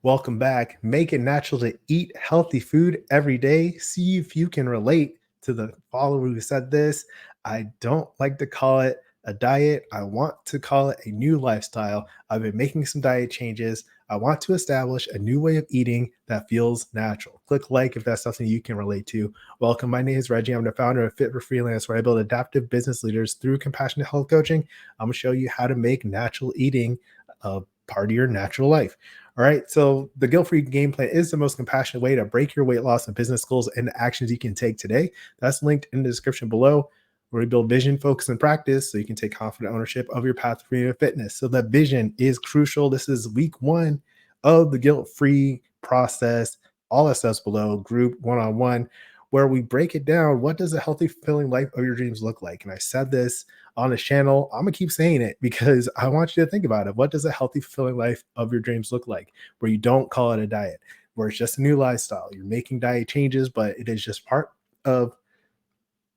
Welcome back. Make it natural to eat healthy food every day. See if you can relate to the follower who said this. I don't like to call it a diet. I want to call it a new lifestyle. I've been making some diet changes. I want to establish a new way of eating that feels natural. Click like if that's something you can relate to. Welcome. My name is Reggie. I'm the founder of Fit for Freelance, where I build adaptive business leaders through compassionate health coaching. I'm going to show you how to make natural eating a part of your natural life. All right. So the guilt-free game plan is the most compassionate way to break your weight loss and business goals and actions you can take today. That's linked in the description below, where we build vision, focus, and practice so you can take confident ownership of your path to freedom and fitness. So that vision is crucial. This is week one of the guilt-free process. All that stuff's below, group one-on-one, where we break it down. What does a healthy, fulfilling life of your dreams look like? And I said this on the channel. I'm gonna keep saying it because I want you to think about it. What does a healthy, fulfilling life of your dreams look like? Where you don't call it a diet, where it's just a new lifestyle. You're making diet changes, but it is just part of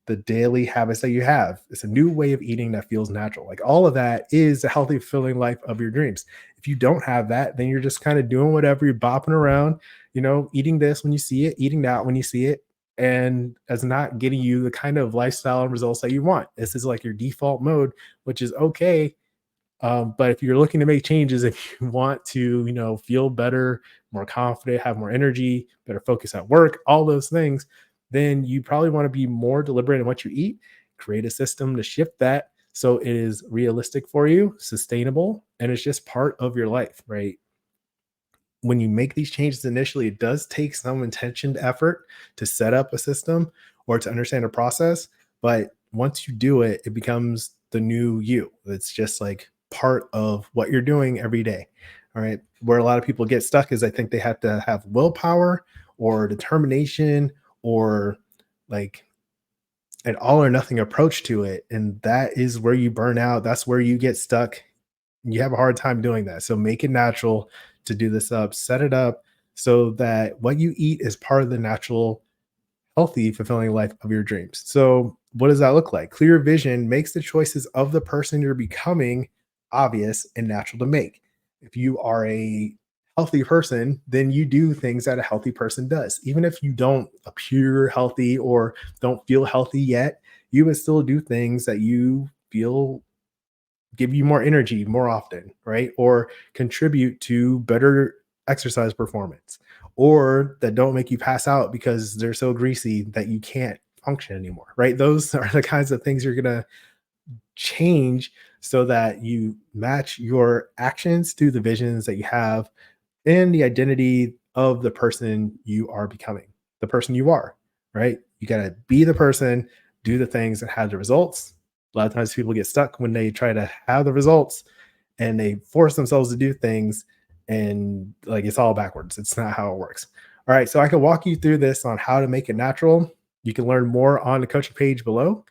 the daily habits that you have. It's a new way of eating that feels natural. Like all of that is a healthy, fulfilling life of your dreams. If you don't have that, then you're just kind of doing whatever, you're bopping around, eating this when you see it, eating that when you see it, and as not getting you the kind of lifestyle and results that you want. This is like your default mode, which is okay. But if you're looking to make changes, if you want to, feel better, more confident, have more energy, better focus at work, all those things, then you probably want to be more deliberate in what you eat, create a system to shift that so it is realistic for you, sustainable, and it's just part of your life, right? When you make these changes initially, it does take some intentioned effort to set up a system or to understand a process. But once you do it, it becomes the new you. It's just like part of what you're doing every day. All right. Where a lot of people get stuck is I think they have to have willpower or determination or like an all or nothing approach to it. And that is where you burn out. That's where you get stuck. You have a hard time doing that. So make it natural to do this up, set it up so that what you eat is part of the natural, healthy, fulfilling life of your dreams. So, what does that look like? Clear vision makes the choices of the person you're becoming obvious and natural to make. If you are a healthy person, then you do things that a healthy person does. Even if you don't appear healthy or don't feel healthy yet, you would still do things that you feel give you more energy more often, right? Or contribute to better exercise performance, or that don't make you pass out because they're so greasy that you can't function anymore, right? Those are the kinds of things you're going to change so that you match your actions to the visions that you have and the identity of the person you are becoming, the person you are, right? You got to be the person, do the things that have the results. A lot of times people get stuck when they try to have the results and they force themselves to do things and like it's all backwards. It's not how it works. All right. So I can walk you through this on how to make it natural. You can learn more on the coaching page below.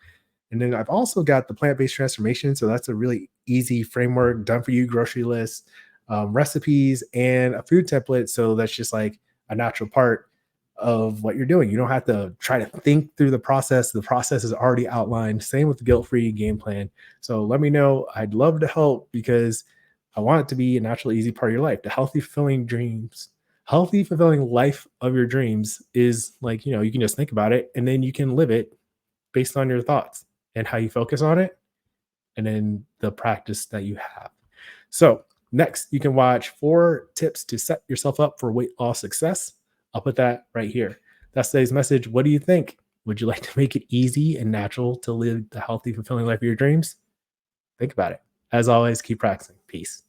And then I've also got the plant-based transformation. So that's a really easy framework done for you, grocery list, recipes, and a food template. So that's just like a natural part of what you're doing. You don't have to try to think through the process. The process is already outlined. Same with the guilt-free game plan. So let me know. I'd love to help because I want it to be a natural, easy part of your life. The healthy, fulfilling dreams, healthy, fulfilling life of your dreams is like, you can just think about it and then you can live it based on your thoughts and how you focus on it, and then the practice that you have. So, next, you can watch 4 tips to set yourself up for weight loss success. I'll put that right here. That's today's message. What do you think? Would you like to make it easy and natural to live the healthy, fulfilling life of your dreams? Think about it. As always, keep practicing. Peace.